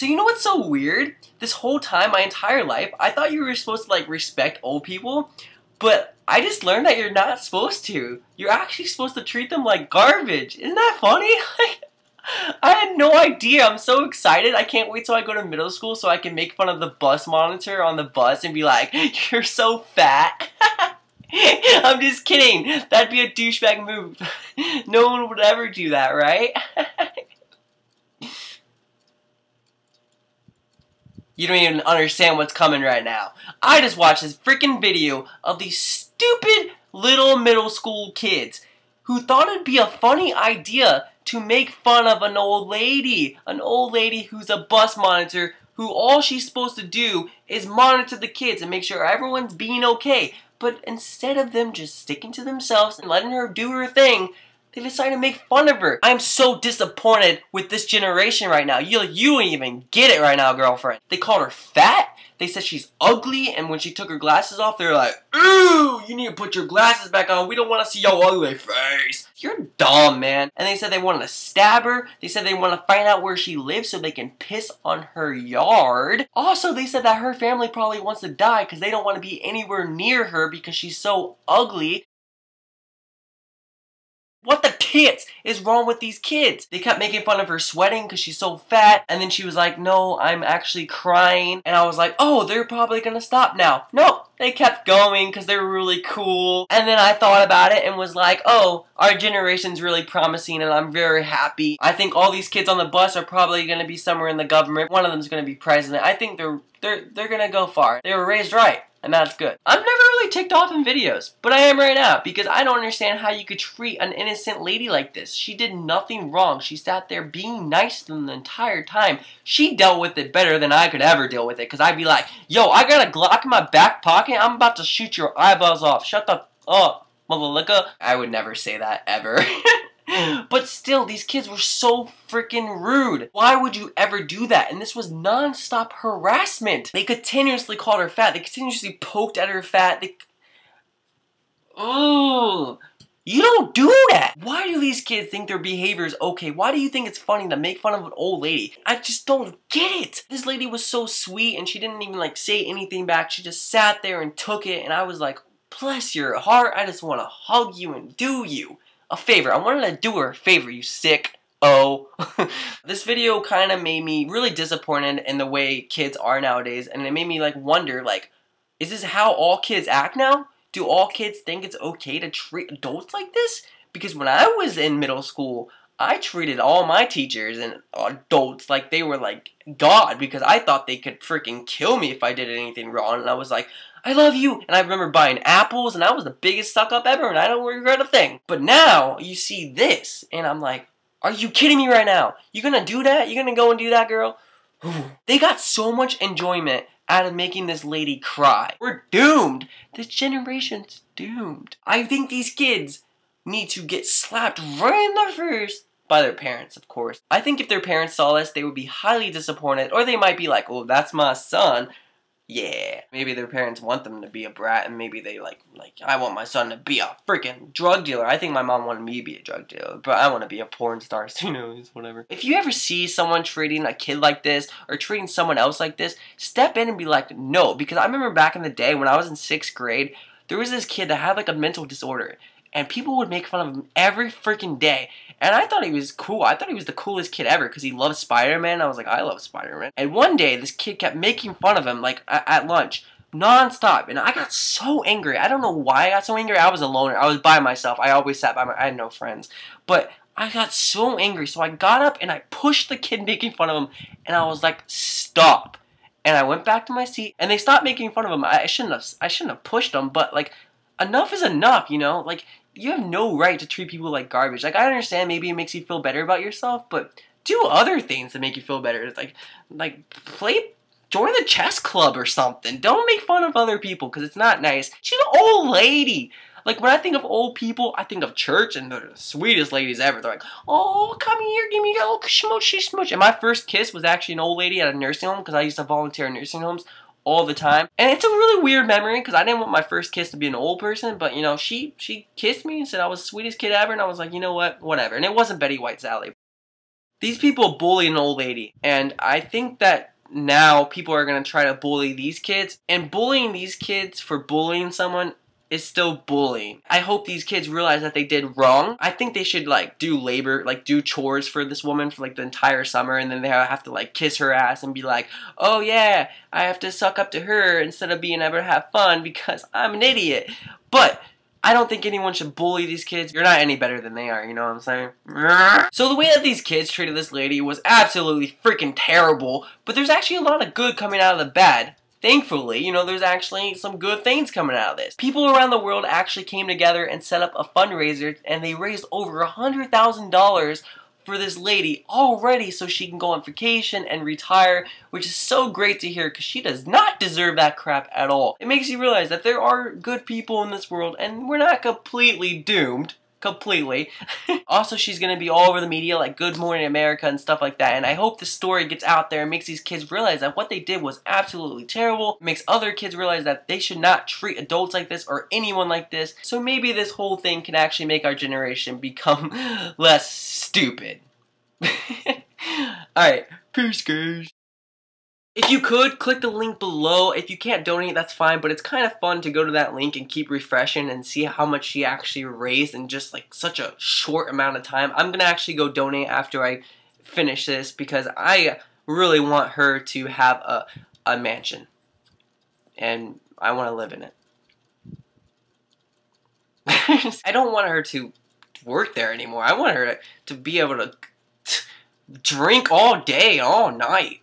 So you know what's so weird? This whole time, my entire life, I thought you were supposed to like respect old people, but I just learned that you're not supposed to. You're actually supposed to treat them like garbage. Isn't that funny? I had no idea. I'm so excited. I can't wait till I go to middle school so I can make fun of the bus monitor on the bus and be like, "You're so fat." I'm just kidding. That'd be a douchebag move. No one would ever do that, right? You don't even understand what's coming right now. I just watched this freaking video of these stupid little middle school kids who thought it'd be a funny idea to make fun of an old lady who's a bus monitor, who all she's supposed to do is monitor the kids and make sure everyone's being okay. But instead of them just sticking to themselves and letting her do her thing, they decided to make fun of her. I'm so disappointed with this generation right now. You don't even get it right now, girlfriend. They called her fat. They said she's ugly, and when she took her glasses off, they were like, "Ooh, you need to put your glasses back on. We don't want to see your ugly face. You're dumb, man." And they said they wanted to stab her. They said they want to find out where she lives so they can piss on her yard. Also, they said that her family probably wants to die because they don't want to be anywhere near her because she's so ugly. What the tits is wrong with these kids? They kept making fun of her sweating because she's so fat, and then she was like, "No, I'm actually crying." And I was like, "Oh, they're probably gonna stop now." Nope, they kept going because they were really cool. And then I thought about it and was like, "Oh, our generation's really promising and I'm very happy. I think all these kids on the bus are probably gonna be somewhere in the government. One of them's gonna be president. I think they're gonna go far. They were raised right. And that's good." I'm never really ticked off in videos, but I am right now because I don't understand how you could treat an innocent lady like this. She did nothing wrong. She sat there being nice to them the entire time. She dealt with it better than I could ever deal with it because I'd be like, "Yo, I got a Glock in my back pocket. I'm about to shoot your eyeballs off. Shut the up, motherfucker." I would never say that ever. But still, these kids were so freaking rude. Why would you ever do that? And this was non-stop harassment. They continuously called her fat. They continuously poked at her fat. Oh, you don't do that. Why do these kids think their behavior is okay? Why do you think it's funny to make fun of an old lady? I just don't get it. This lady was so sweet and she didn't even like say anything back. She just sat there and took it, and I was like, bless your heart. I just want to hug you and do you a favor. I wanted to do her a favor, you sick. Oh. This video kind of made me really disappointed in the way kids are nowadays, and it made me like wonder, like, is this how all kids act now? Do all kids think it's okay to treat adults like this? Because when I was in middle school, I treated all my teachers and adults like they were like God, because I thought they could freaking kill me if I did anything wrong, and I was like, "I love you," and I remember buying apples, and I was the biggest suck-up ever, and I don't regret a thing. But now, you see this, and I'm like, are you kidding me right now? You gonna do that? You gonna go and do that, girl? They got so much enjoyment out of making this lady cry. We're doomed. This generation's doomed. I think these kids need to get slapped right in the face by their parents, of course. I think if their parents saw this, they would be highly disappointed, or they might be like, "Oh, that's my son." Yeah, maybe their parents want them to be a brat, and maybe they like, I want my son to be a freaking drug dealer. I think my mom wanted me to be a drug dealer, but I want to be a porn star, so who knows, whatever. If you ever see someone treating a kid like this, or treating someone else like this, step in and be like, no, because I remember back in the day when I was in 6th grade, there was this kid that had like a mental disorder, and people would make fun of him every freaking day. And I thought he was cool. I thought he was the coolest kid ever because he loved Spider-Man. I was like, I love Spider-Man. And one day, this kid kept making fun of him, like, at lunch, non-stop. And I got so angry. I don't know why I got so angry. I was a loner. I was by myself. I always sat by I had no friends. But I got so angry. So I got up and I pushed the kid making fun of him. And I was like, stop. And I went back to my seat. And they stopped making fun of him. I shouldn't have pushed them. But, like, enough is enough, you know? Like, you have no right to treat people like garbage. Like, I understand maybe it makes you feel better about yourself, but do other things to make you feel better. Join the chess club or something. Don't make fun of other people, because it's not nice. She's an old lady. Like, when I think of old people, I think of church, and they're the sweetest ladies ever. They're like, "Oh, come here, give me a little smoochy smooch." And my first kiss was actually an old lady at a nursing home, because I used to volunteer in nursing homes all the time. And it's a really weird memory because I didn't want my first kiss to be an old person, but you know, she kissed me and said I was the sweetest kid ever, and I was like, you know what, whatever. And it wasn't Betty White Sally. These people bully an old lady, and I think that now people are going to try to bully these kids, and bullying these kids for bullying someone is still bullying. I hope these kids realize that they did wrong. I think they should like do labor, like do chores for this woman for like the entire summer, and then they have to like kiss her ass and be like, oh yeah, I have to suck up to her instead of being able to have fun because I'm an idiot. But I don't think anyone should bully these kids. You're not any better than they are, you know what I'm saying? So the way that these kids treated this lady was absolutely freaking terrible, but there's actually a lot of good coming out of the bad. Thankfully, you know, there's actually some good things coming out of this. People around the world actually came together and set up a fundraiser, and they raised over $100,000 for this lady already so she can go on vacation and retire, which is so great to hear because she does not deserve that crap at all. It makes you realize that there are good people in this world and we're not completely doomed. Completely. Also, she's gonna be all over the media like Good Morning America and stuff like that, and I hope the story gets out there and makes these kids realize that what they did was absolutely terrible, makes other kids realize that they should not treat adults like this or anyone like this, so maybe this whole thing can actually make our generation become less stupid. Alright, peace guys. If you could, click the link below. If you can't donate, that's fine, but it's kind of fun to go to that link and keep refreshing and see how much she actually raised in just like such a short amount of time. I'm gonna actually go donate after I finish this because I really want her to have a mansion. And I want to live in it. I don't want her to work there anymore. I want her to be able to drink all day, all night.